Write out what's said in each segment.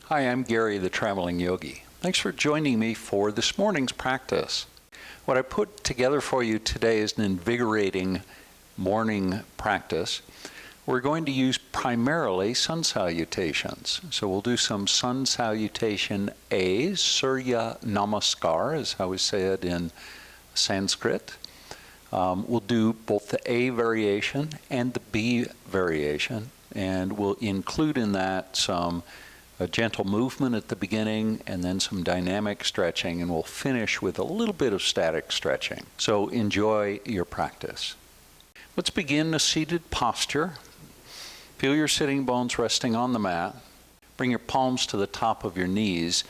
Hi, I'm Gary, the Traveling Yogi. Thanks for joining me for this morning's practice. What I put together for you today is an invigorating morning practice. We're going to use primarily sun salutations. So we'll do some sun salutation A's. Surya Namaskar is how we say it in Sanskrit. We'll do both the A variation and the B variation, and we'll include in that some a gentle movement at the beginning and then some dynamic stretching, and we'll finish with a little bit of static stretching. So enjoy your practice. Let's begin a seated posture. Feel your sitting bones resting on the mat. Bring your palms to the top of your knees.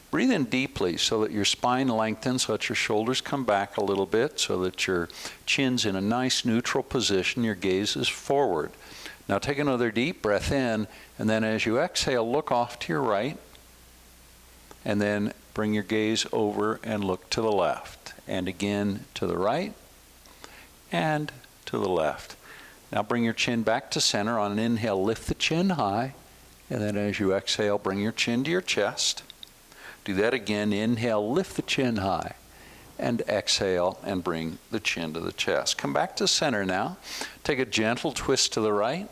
Breathe in deeply so that your spine lengthens, let your shoulders come back a little bit so that your chin's in a nice neutral position, your gaze is forward. Now take another deep breath in, and then as you exhale, look off to your right, and then bring your gaze over and look to the left, and again to the right, and to the left. Now bring your chin back to center. On an inhale, lift the chin high, and then as you exhale, bring your chin to your chest. Do that again. Inhale, lift the chin high, and exhale and bring the chin to the chest. Come back to center now. Take a gentle twist to the right,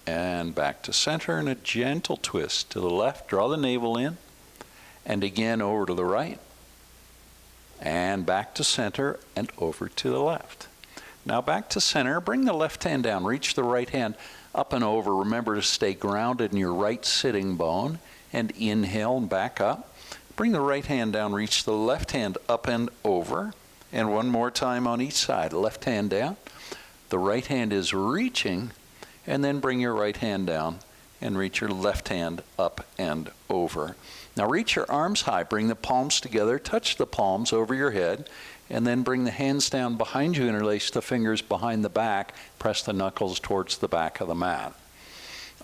and back to center, and a gentle twist to the left. Draw the navel in, and again over to the right, and back to center, and over to the left. Now back to center. Bring the left hand down. Reach the right hand up and over. Remember to stay grounded in your right sitting bone, and inhale and back up. Bring the right hand down. Reach the left hand up and over, and one more time on each side. Left hand down. The right hand is reaching, and then bring your right hand down and reach your left hand up and over. Now reach your arms high. Bring the palms together. Touch the palms over your head, and then bring the hands down behind you. Interlace the fingers behind the back. Press the knuckles towards the back of the mat.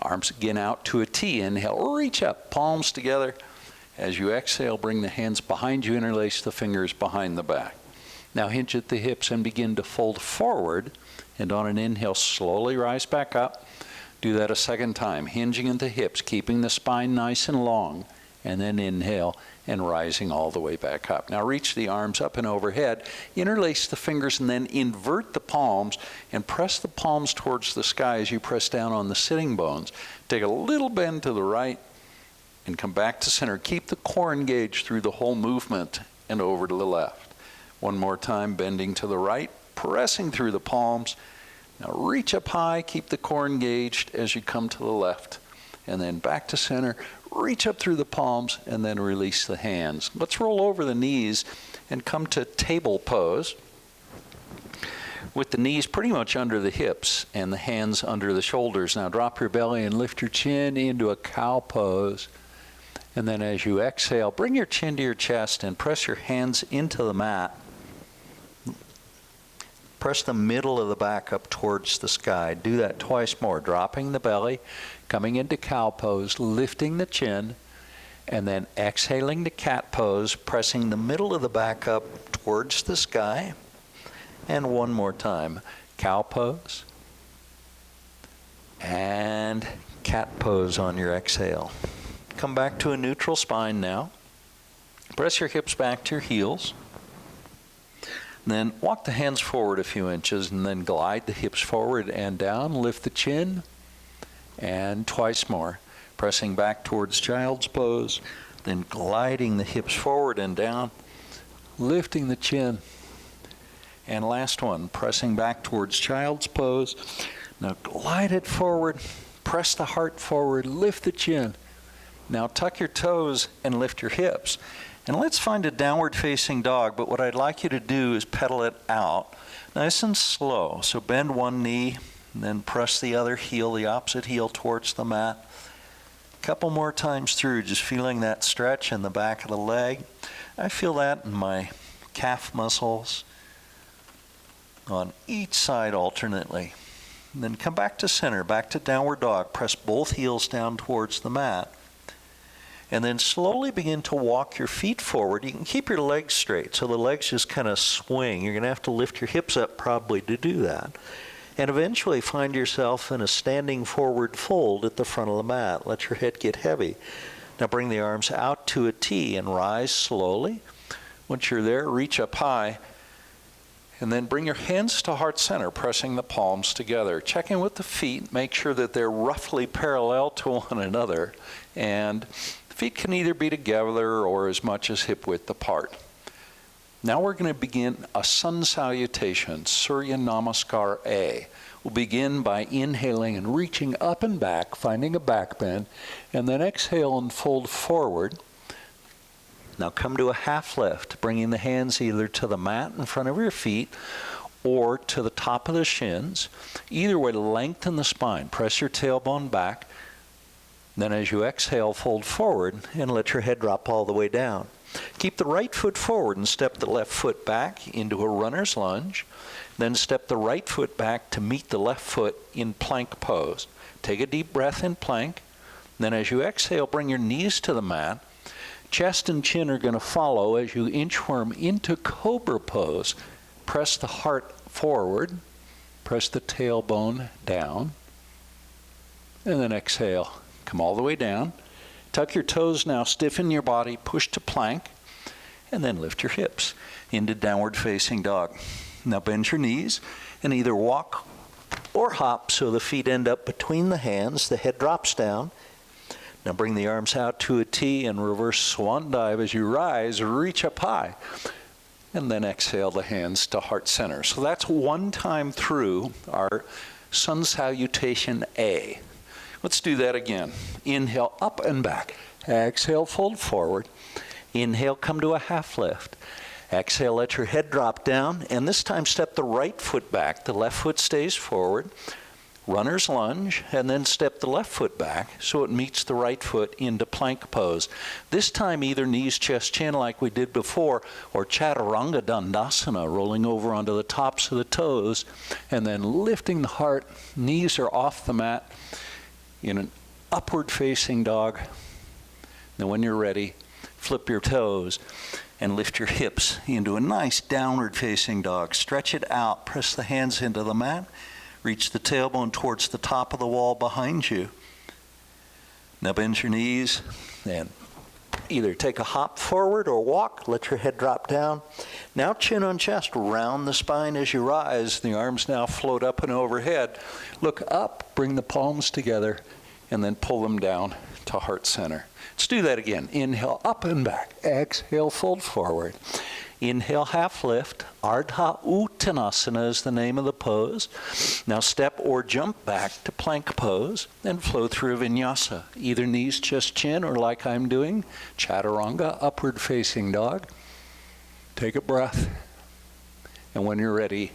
Arms again out to a T. Inhale, reach up, palms together. As you exhale, bring the hands behind you. Interlace the fingers behind the back. Now hinge at the hips and begin to fold forward. And on an inhale, slowly rise back up. Do that a second time, hinging at the hips, keeping the spine nice and long. And then inhale and rising all the way back up. Now reach the arms up and overhead. Interlace the fingers and then invert the palms and press the palms towards the sky as you press down on the sitting bones. Take a little bend to the right and come back to center. Keep the core engaged through the whole movement and over to the left. One more time, bending to the right, pressing through the palms. Now reach up high, keep the core engaged as you come to the left. And then back to center, reach up through the palms, and then release the hands. Let's roll over the knees and come to table pose with the knees pretty much under the hips and the hands under the shoulders. Now drop your belly and lift your chin into a cow pose. And then as you exhale, bring your chin to your chest and press your hands into the mat. Press the middle of the back up towards the sky. Do that twice more, dropping the belly, coming into cow pose, lifting the chin, and then exhaling to cat pose, pressing the middle of the back up towards the sky. And one more time, cow pose, and cat pose on your exhale. Come back to a neutral spine now. Press your hips back to your heels. Then walk the hands forward a few inches and then glide the hips forward and down. Lift the chin, and twice more. Pressing back towards child's pose, then gliding the hips forward and down, lifting the chin. And last one, pressing back towards child's pose. Now glide it forward, press the heart forward, lift the chin. Now tuck your toes and lift your hips. And let's find a downward facing dog, but what I'd like you to do is pedal it out nice and slow. So bend one knee, and then press the other heel, the opposite heel towards the mat. A couple more times through, just feeling that stretch in the back of the leg. I feel that in my calf muscles on each side alternately. And then come back to center, back to downward dog. Press both heels down towards the mat. And then slowly begin to walk your feet forward. You can keep your legs straight, so the legs just kind of swing. You're going to have to lift your hips up probably to do that. And eventually find yourself in a standing forward fold at the front of the mat. Let your head get heavy. Now bring the arms out to a T and rise slowly. Once you're there, reach up high. And then bring your hands to heart center, pressing the palms together. Check in with the feet. Make sure that they're roughly parallel to one another. And the feet can either be together or as much as hip width apart. Now we're going to begin a sun salutation, Surya Namaskar A. We'll begin by inhaling and reaching up and back, finding a back bend, and then exhale and fold forward. Now come to a half lift, bringing the hands either to the mat in front of your feet or to the top of the shins. Either way, lengthen the spine. Press your tailbone back. Then as you exhale, fold forward and let your head drop all the way down. Keep the right foot forward and step the left foot back into a runner's lunge. Then step the right foot back to meet the left foot in plank pose. Take a deep breath in plank. Then as you exhale, bring your knees to the mat. Chest and chin are going to follow as you inchworm into cobra pose. Press the heart forward. Press the tailbone down. And then exhale. Come all the way down. Tuck your toes now, stiffen your body, push to plank, and then lift your hips into downward facing dog. Now bend your knees and either walk or hop so the feet end up between the hands, the head drops down. Now bring the arms out to a T and reverse swan dive as you rise, reach up high, and then exhale the hands to heart center. So that's one time through our sun salutation A. Let's do that again. Inhale, up and back. Exhale, fold forward. Inhale, come to a half lift. Exhale, let your head drop down. And this time, step the right foot back. The left foot stays forward. Runner's lunge. And then step the left foot back so it meets the right foot into plank pose. This time, either knees, chest, chin like we did before, or chaturanga dandasana, rolling over onto the tops of the toes. And then lifting the heart. Knees are off the mat. In an upward facing dog. Then when you're ready, flip your toes and lift your hips into a nice downward facing dog. Stretch it out, press the hands into the mat, reach the tailbone towards the top of the wall behind you. Now bend your knees and either take a hop forward or walk, let your head drop down. Now chin on chest, round the spine as you rise. The arms now float up and overhead. Look up, bring the palms together, and then pull them down to heart center. Let's do that again. Inhale, up and back. Exhale, fold forward. Inhale, half lift. Ardha Uttanasana is the name of the pose. Now step or jump back to plank pose and flow through vinyasa. Either knees, chest, chin, or like I'm doing, chaturanga, upward facing dog. Take a breath. And when you're ready,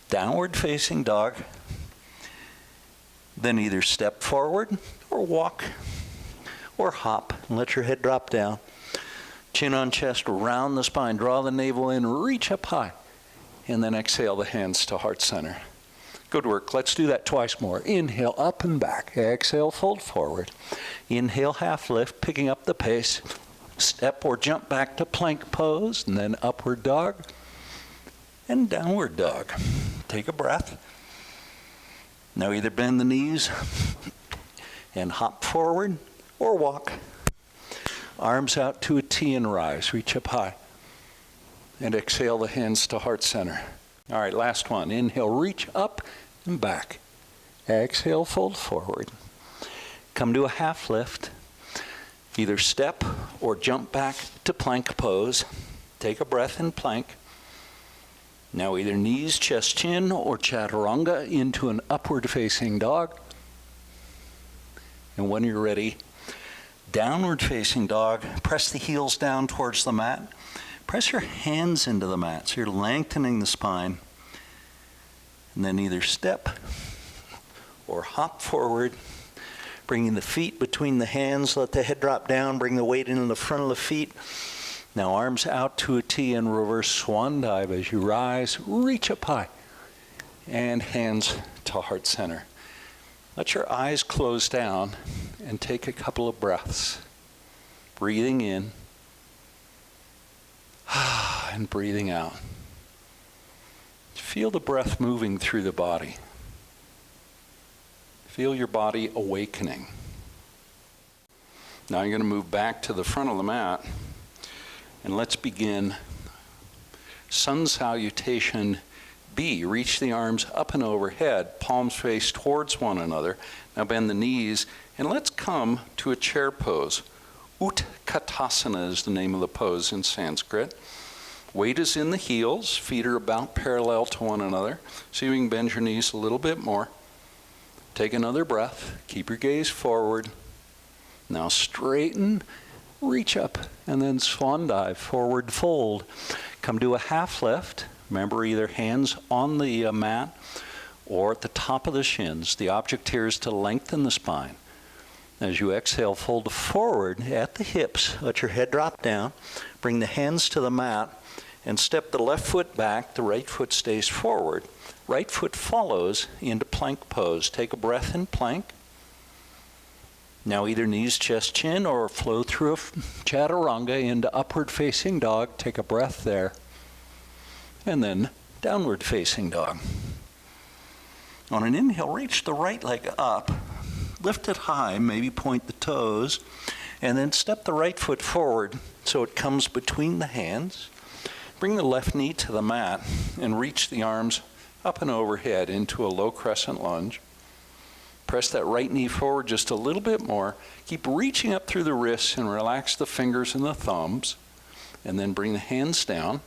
downward facing dog. Then either step forward or walk or hop and let your head drop down. Chin on chest, round the spine, draw the navel in, reach up high, and then exhale the hands to heart center. Good work. Let's do that twice more. Inhale, up and back. Exhale, fold forward. Inhale, half lift, picking up the pace. Step or jump back to plank pose, and then upward dog and downward dog. Take a breath. Now either bend the knees and hop forward or walk. Arms out to a T and rise. Reach up high. And exhale the hands to heart center. All right, last one. Inhale, reach up and back. Exhale, fold forward. Come to a half lift. Either step or jump back to plank pose. Take a breath in plank. Now either knees, chest, chin, or chaturanga into an upward facing dog. And when you're ready, downward facing dog. Press the heels down towards the mat. Press your hands into the mat so you're lengthening the spine. And then either step or hop forward, bringing the feet between the hands. Let the head drop down. Bring the weight into the front of the feet. Now arms out to a T and reverse swan dive as you rise. Reach up high. And hands to heart center. Let your eyes close down and take a couple of breaths. Breathing in and breathing out. Feel the breath moving through the body. Feel your body awakening. Now you're going to move back to the front of the mat, and let's begin Sun Salutation B. Reach the arms up and overhead, palms face towards one another. Now bend the knees, and let's come to a chair pose. Utkatasana is the name of the pose in Sanskrit. Weight is in the heels, feet are about parallel to one another. So you can bend your knees a little bit more. Take another breath, keep your gaze forward. Now straighten, reach up, and then swan dive, forward fold. Come to a half lift. Remember, either hands on the mat or at the top of the shins. The object here is to lengthen the spine. As you exhale, fold forward at the hips. Let your head drop down. Bring the hands to the mat and step the left foot back. The right foot stays forward. Right foot follows into plank pose. Take a breath in plank. Now either knees, chest, chin, or flow through a chaturanga into upward facing dog. Take a breath there. And then downward facing dog. On an inhale, reach the right leg up. Lift it high, maybe point the toes, and then step the right foot forward so it comes between the hands. Bring the left knee to the mat and reach the arms up and overhead into a low crescent lunge. Press that right knee forward just a little bit more. Keep reaching up through the wrists and relax the fingers and the thumbs. And then bring the hands down,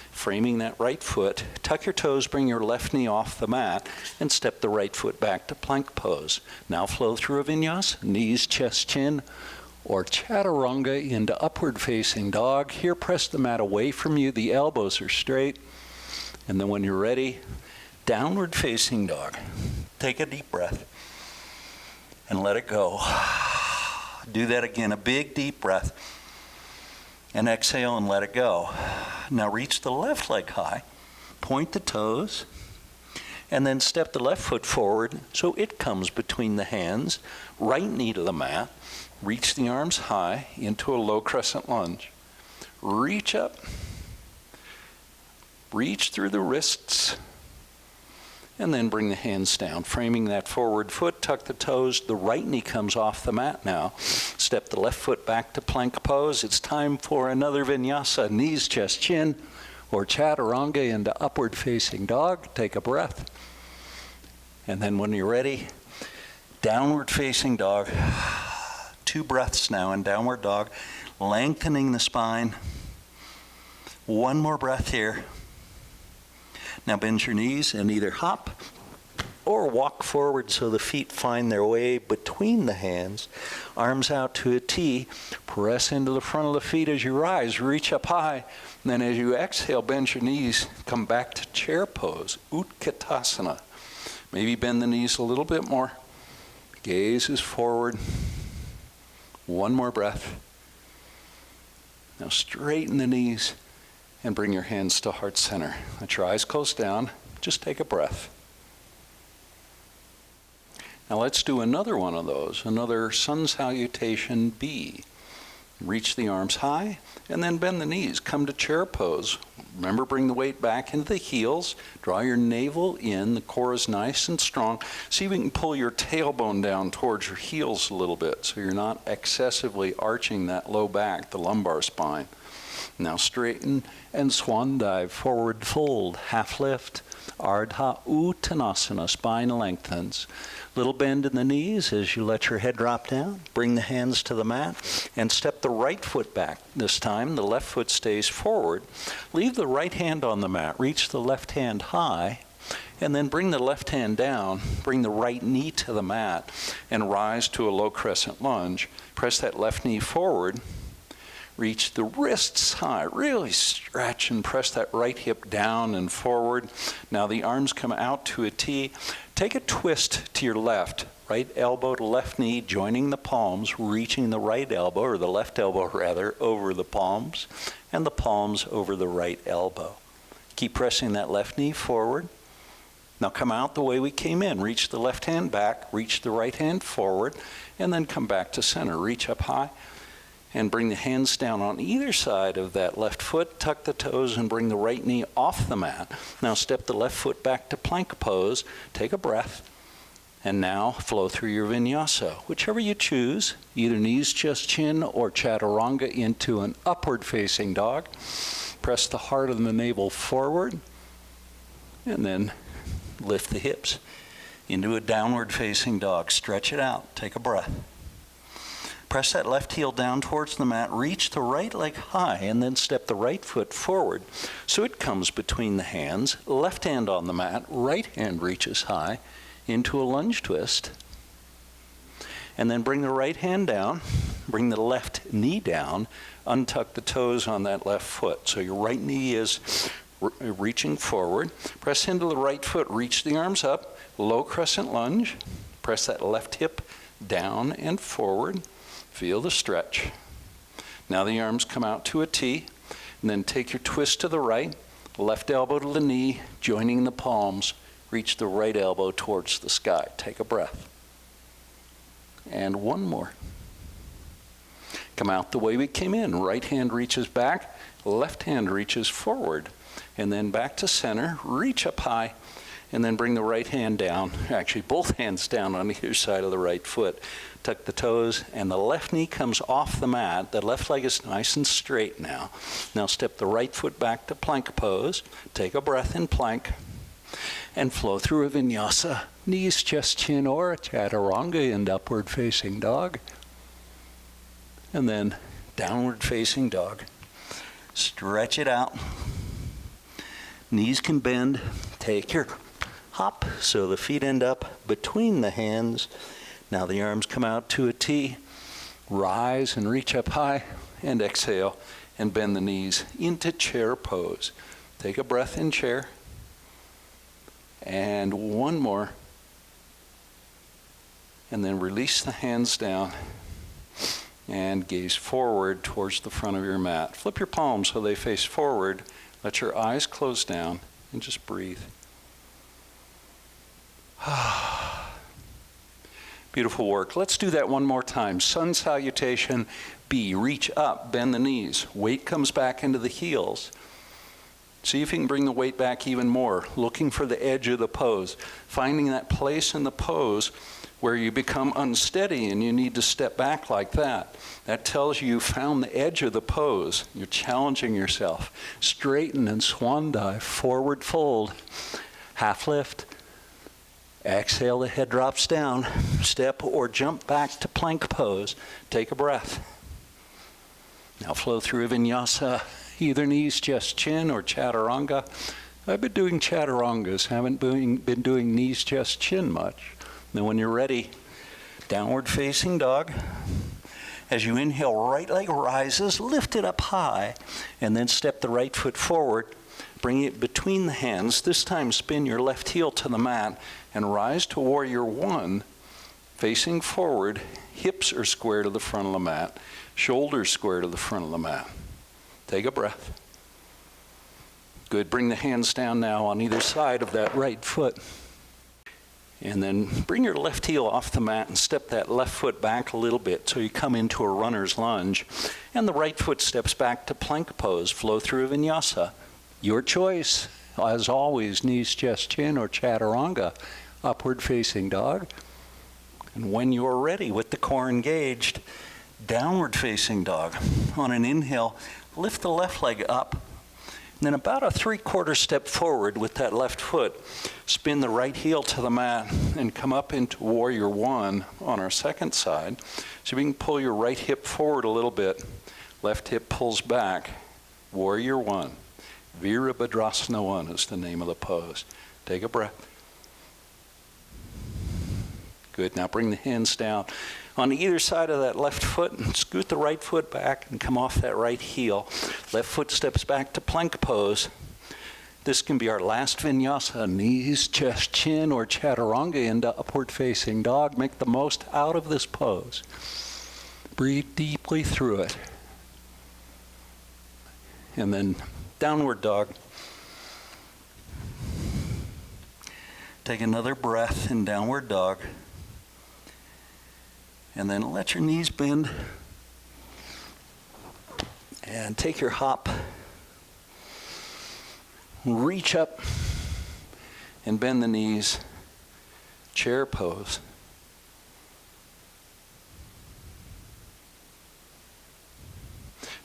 framing that right foot. Tuck your toes, bring your left knee off the mat, and step the right foot back to plank pose. Now flow through a vinyasa, knees, chest, chin, or chaturanga into upward facing dog. Here, press the mat away from you. The elbows are straight. And then when you're ready, downward facing dog. Take a deep breath and let it go. Do that again, a big deep breath. And exhale and let it go. Now reach the left leg high, point the toes, and then step the left foot forward so it comes between the hands. Right knee to the mat. Reach the arms high into a low crescent lunge. Reach up. Reach through the wrists. And then bring the hands down, framing that forward foot, tuck the toes. The right knee comes off the mat now. Step the left foot back to plank pose. It's time for another vinyasa, knees, chest, chin, or chaturanga into upward facing dog. Take a breath. And then when you're ready, downward facing dog. 2 breaths now in downward dog, lengthening the spine. 1 more breath here. Now bend your knees and either hop or walk forward so the feet find their way between the hands. Arms out to a T. Press into the front of the feet as you rise. Reach up high. And then as you exhale, bend your knees. Come back to chair pose, Utkatasana. Maybe bend the knees a little bit more. Gaze is forward. 1 more breath. Now straighten the knees and bring your hands to heart center. Let your eyes close down. Just take a breath. Now let's do another one of those, another Sun Salutation B. Reach the arms high and then bend the knees. Come to chair pose. Remember, bring the weight back into the heels. Draw your navel in. The core is nice and strong. See if we can pull your tailbone down towards your heels a little bit so you're not excessively arching that low back, the lumbar spine. Now straighten and swan dive, forward fold, half lift, Ardha Uttanasana, spine lengthens. Little bend in the knees as you let your head drop down. Bring the hands to the mat and step the right foot back. This time the left foot stays forward. Leave the right hand on the mat. Reach the left hand high and then bring the left hand down. Bring the right knee to the mat and rise to a low crescent lunge. Press that left knee forward. Reach the wrists high, really stretch and press that right hip down and forward. Now the arms come out to a T. Take a twist to your left, right elbow to left knee, joining the palms, reaching the right elbow, or the left elbow rather, over the palms, and the palms over the right elbow. Keep pressing that left knee forward. Now come out the way we came in. Reach the left hand back, reach the right hand forward, and then come back to center. Reach up high. And bring the hands down on either side of that left foot. Tuck the toes and bring the right knee off the mat. Now step the left foot back to plank pose. Take a breath. And now flow through your vinyasa, whichever you choose, either knees, chest, chin, or chaturanga into an upward facing dog. Press the heart and the navel forward, and then lift the hips into a downward facing dog. Stretch it out. Take a breath. Press that left heel down towards the mat. Reach the right leg high, and then step the right foot forward so it comes between the hands. Left hand on the mat, right hand reaches high into a lunge twist. And then bring the right hand down, bring the left knee down, untuck the toes on that left foot. So your right knee is reaching forward. Press into the right foot, reach the arms up, low crescent lunge. Press that left hip down and forward. Feel the stretch. Now the arms come out to a T, and then take your twist to the right, left elbow to the knee, joining the palms. Reach the right elbow towards the sky. Take a breath. And one more. Come out the way we came in. Right hand reaches back, left hand reaches forward. And then back to center, reach up high, and then bring the right hand down. Actually, both hands down on either side of the right foot. Tuck the toes, and the left knee comes off the mat. The left leg is nice and straight now. Now step the right foot back to plank pose. Take a breath in plank. And flow through a vinyasa, knees, chest, chin, or a chaturanga and upward facing dog. And then downward facing dog. Stretch it out. Knees can bend. Take your hop so the feet end up between the hands. Now the arms come out to a T. Rise and reach up high, and exhale and bend the knees into chair pose. Take a breath in chair. And one more. And then release the hands down and gaze forward towards the front of your mat. Flip your palms so they face forward. Let your eyes close down and just breathe. Beautiful work. Let's do that one more time. Sun salutation, B. Reach up, bend the knees. Weight comes back into the heels. See if you can bring the weight back even more, looking for the edge of the pose, finding that place in the pose where you become unsteady and you need to step back like that. That tells you found the edge of the pose. You're challenging yourself. Straighten and swan dive, forward fold, half lift. Exhale, the head drops down. Step or jump back to plank pose. Take a breath. Now flow through a vinyasa. Either knees, chest, chin, or chaturanga. I've been doing chaturangas, haven't been doing knees, chest, chin much. Then when you're ready, downward facing dog. As you inhale, right leg rises, lift it up high, and then step the right foot forward, bring it between the hands. This time spin your left heel to the mat and rise to warrior one, facing forward. Hips are square to the front of the mat, shoulders square to the front of the mat. Take a breath. Good. Bring the hands down now on either side of that right foot. And then bring your left heel off the mat and step that left foot back a little bit so you come into a runner's lunge. And the right foot steps back to plank pose. Flow through a vinyasa. Your choice. As always, knees, chest, chin, or chaturanga. Upward facing dog. And when you're ready with the core engaged, downward facing dog. On an inhale, lift the left leg up, and then about a 3/4 step forward with that left foot. Spin the right heel to the mat and come up into warrior one on our second side. So we can pull your right hip forward a little bit. Left hip pulls back. Warrior one. Virabhadrasana one is the name of the pose. Take a breath. Good. Now bring the hands down on either side of that left foot and scoot the right foot back and come off that right heel. Left foot steps back to plank pose. This can be our last vinyasa. Knees, chest, chin, or chaturanga into upward facing dog. Make the most out of this pose. Breathe deeply through it. And then downward dog. Take another breath in downward dog. And then let your knees bend. And take your hop. Reach up and bend the knees. chair pose.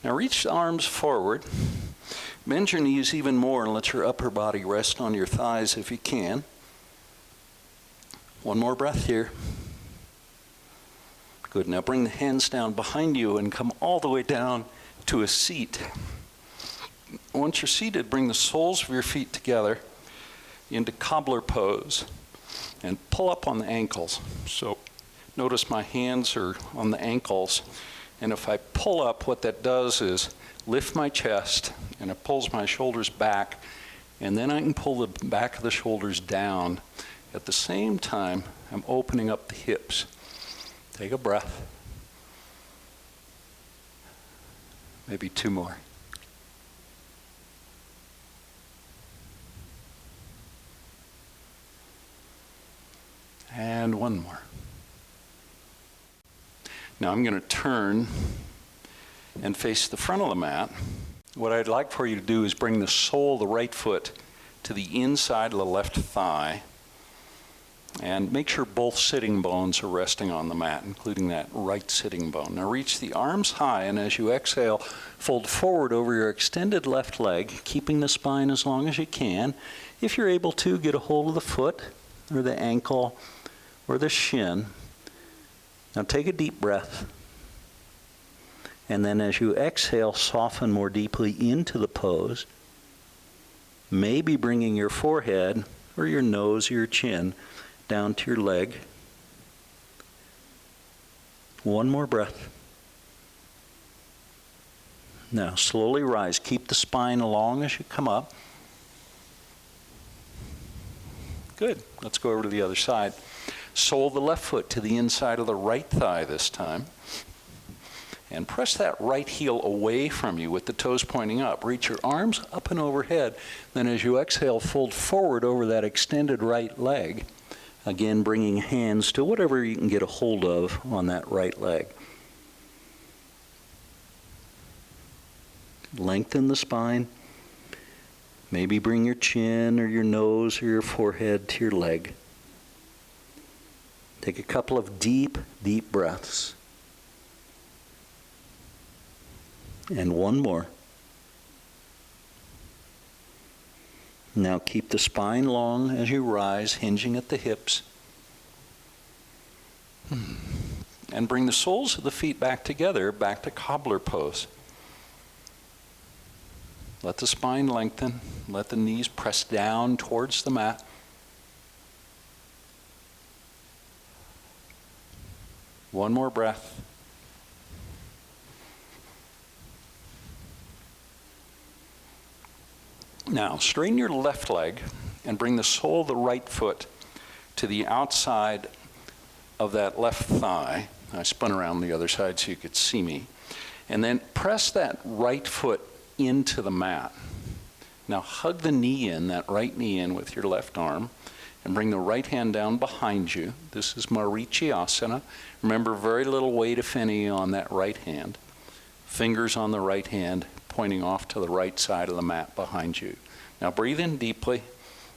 Now reach the arms forward. Bend your knees even more and let your upper body rest on your thighs if you can. One more breath here. Good. Now bring the hands down behind you and come all the way down to a seat. Once you're seated, bring the soles of your feet together into cobbler pose and pull up on the ankles. So notice my hands are on the ankles, and if I pull up, what that does is lift my chest and it pulls my shoulders back, and then I can pull the back of the shoulders down. At the same time, I'm opening up the hips. Take a breath. Maybe two more. And one more. Now I'm going to turn and face the front of the mat. What I'd like for you to do is bring the sole of the right foot to the inside of the left thigh, and make sure both sitting bones are resting on the mat, including that right sitting bone. Now reach the arms high, and as you exhale, fold forward over your extended left leg, keeping the spine as long as you can. If you're able to, get a hold of the foot or the ankle or the shin. Now take a deep breath. And then as you exhale, soften more deeply into the pose, maybe bringing your forehead or your nose or your chin down to your leg. One more breath. Now slowly rise. Keep the spine long as you come up. Good. Let's go over to the other side. Sole the left foot to the inside of the right thigh this time. And press that right heel away from you with the toes pointing up. Reach your arms up and overhead. Then as you exhale, fold forward over that extended right leg. Again, bringing hands to whatever you can get a hold of on that right leg. Lengthen the spine. Maybe bring your chin or your nose or your forehead to your leg. Take a couple of deep, deep breaths. And one more. Now keep the spine long as you rise, hinging at the hips. And bring the soles of the feet back together, back to cobbler pose. Let the spine lengthen. Let the knees press down towards the mat. One more breath. Now, straighten your left leg and bring the sole of the right foot to the outside of that left thigh. I spun around the other side so you could see me. And then press that right foot into the mat. Now hug the knee in, that right knee in with your left arm, and bring the right hand down behind you. This is Marichiasana. Remember, very little weight, if any, on that right hand. Fingers on the right hand, pointing off to the right side of the mat behind you. Now breathe in deeply,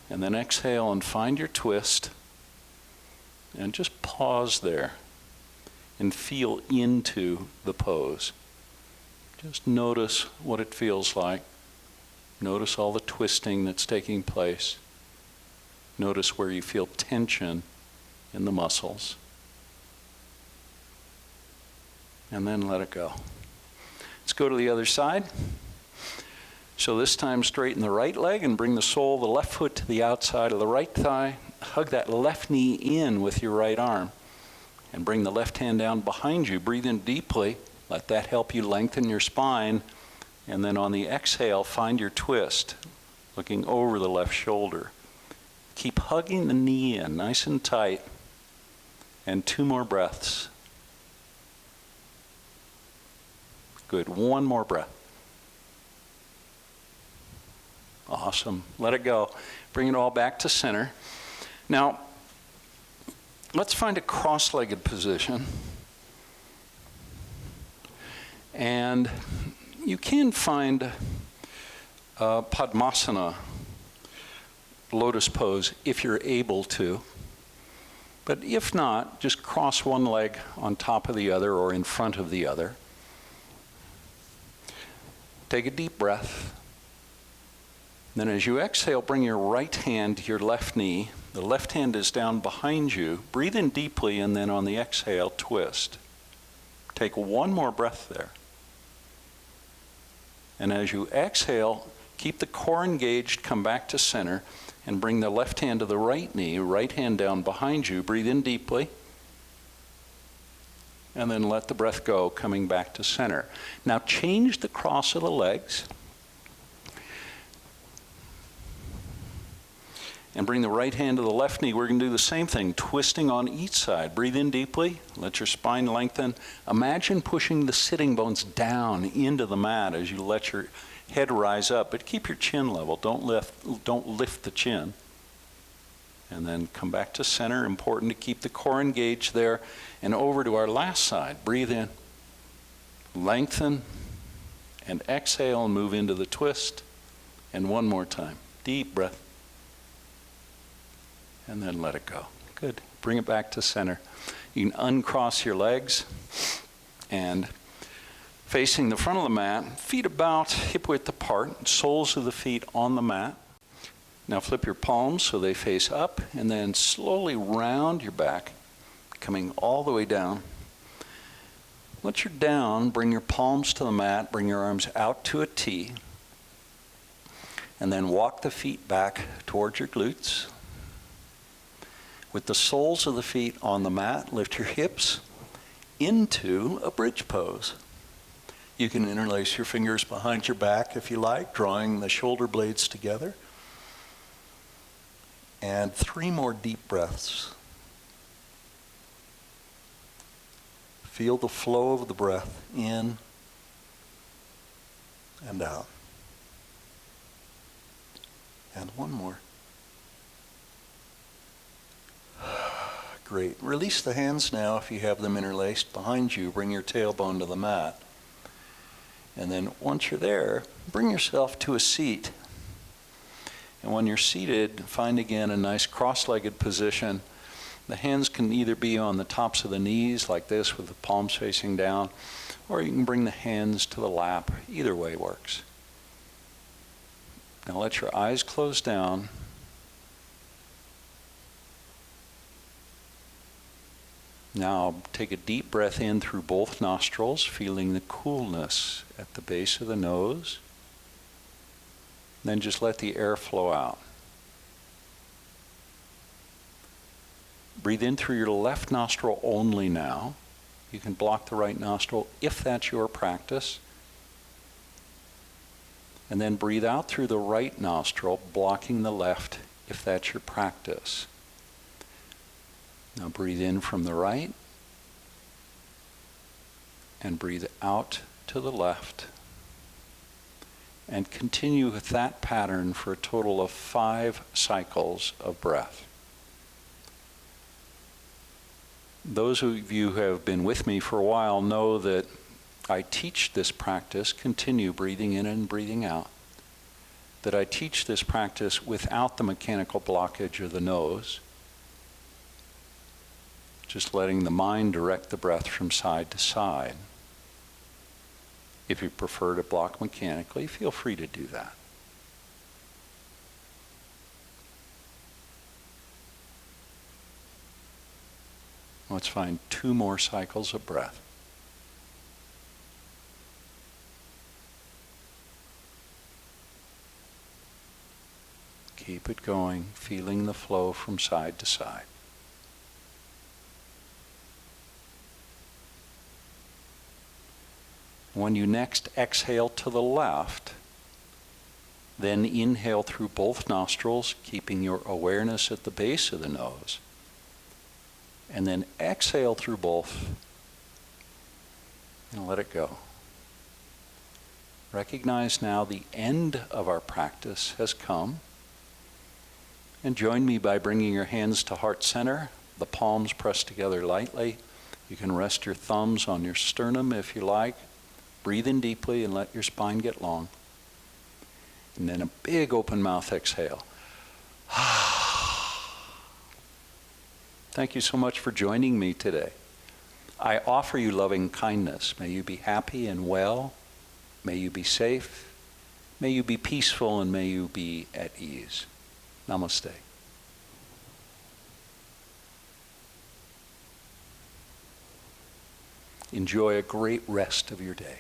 and then exhale and find your twist. And just pause there and feel into the pose. Just notice what it feels like. Notice all the twisting that's taking place. Notice where you feel tension in the muscles. And then let it go. Let's go to the other side. So this time straighten the right leg and bring the sole of the left foot to the outside of the right thigh. Hug that left knee in with your right arm. And bring the left hand down behind you. Breathe in deeply. Let that help you lengthen your spine. And then on the exhale, find your twist, looking over the left shoulder. Keep hugging the knee in, nice and tight. And two more breaths. Good. One more breath. Awesome. Let it go. Bring it all back to center. Now, let's find a cross-legged position. And you can find Padmasana, lotus pose, if you're able to. But if not, just cross one leg on top of the other or in front of the other. Take a deep breath. Then as you exhale, bring your right hand to your left knee. The left hand is down behind you. Breathe in deeply, and then on the exhale, twist. Take one more breath there. And as you exhale, keep the core engaged, come back to center, and bring the left hand to the right knee, right hand down behind you. Breathe in deeply. And then let the breath go, coming back to center. Now change the cross of the legs. And bring the right hand to the left knee. We're going to do the same thing, twisting on each side. Breathe in deeply. Let your spine lengthen. Imagine pushing the sitting bones down into the mat as you let your head rise up, but keep your chin level. Don't lift the chin. And then come back to center. Important to keep the core engaged there. And over to our last side. Breathe in. Lengthen. And exhale and move into the twist. And one more time. Deep breath. And then let it go. Good. Bring it back to center. You can uncross your legs and facing the front of the mat, feet about hip width apart, soles of the feet on the mat. Now flip your palms so they face up, and then slowly round your back, coming all the way down. Once you're down, bring your palms to the mat, bring your arms out to a T, and then walk the feet back towards your glutes. With the soles of the feet on the mat, lift your hips into a bridge pose. You can interlace your fingers behind your back if you like, drawing the shoulder blades together. And 3 more deep breaths. Feel the flow of the breath in and out. And one more. Great. Release the hands now if you have them interlaced behind you. Bring your tailbone to the mat. And then once you're there, bring yourself to a seat. And when you're seated, find again a nice cross-legged position. The hands can either be on the tops of the knees like this with the palms facing down, or you can bring the hands to the lap. Either way works. Now let your eyes close down. Now take a deep breath in through both nostrils, feeling the coolness at the base of the nose. Then just let the air flow out. Breathe in through your left nostril only now. You can block the right nostril if that's your practice. And then breathe out through the right nostril, blocking the left if that's your practice. Now breathe in from the right and breathe out to the left. And continue with that pattern for a total of 5 cycles of breath. Those of you who have been with me for a while know that I teach this practice, continue breathing in and breathing out, that I teach this practice without the mechanical blockage of the nose, just letting the mind direct the breath from side to side. If you prefer to block mechanically, feel free to do that. Let's find 2 more cycles of breath. Keep it going, feeling the flow from side to side. When you next exhale to the left, then inhale through both nostrils, keeping your awareness at the base of the nose. And then exhale through both and let it go. Recognize now the end of our practice has come. And join me by bringing your hands to heart center, the palms pressed together lightly. You can rest your thumbs on your sternum if you like. Breathe in deeply and let your spine get long. And then a big open mouth exhale. Thank you so much for joining me today. I offer you loving kindness. May you be happy and well. May you be safe. May you be peaceful, and may you be at ease. Namaste. Enjoy a great rest of your day.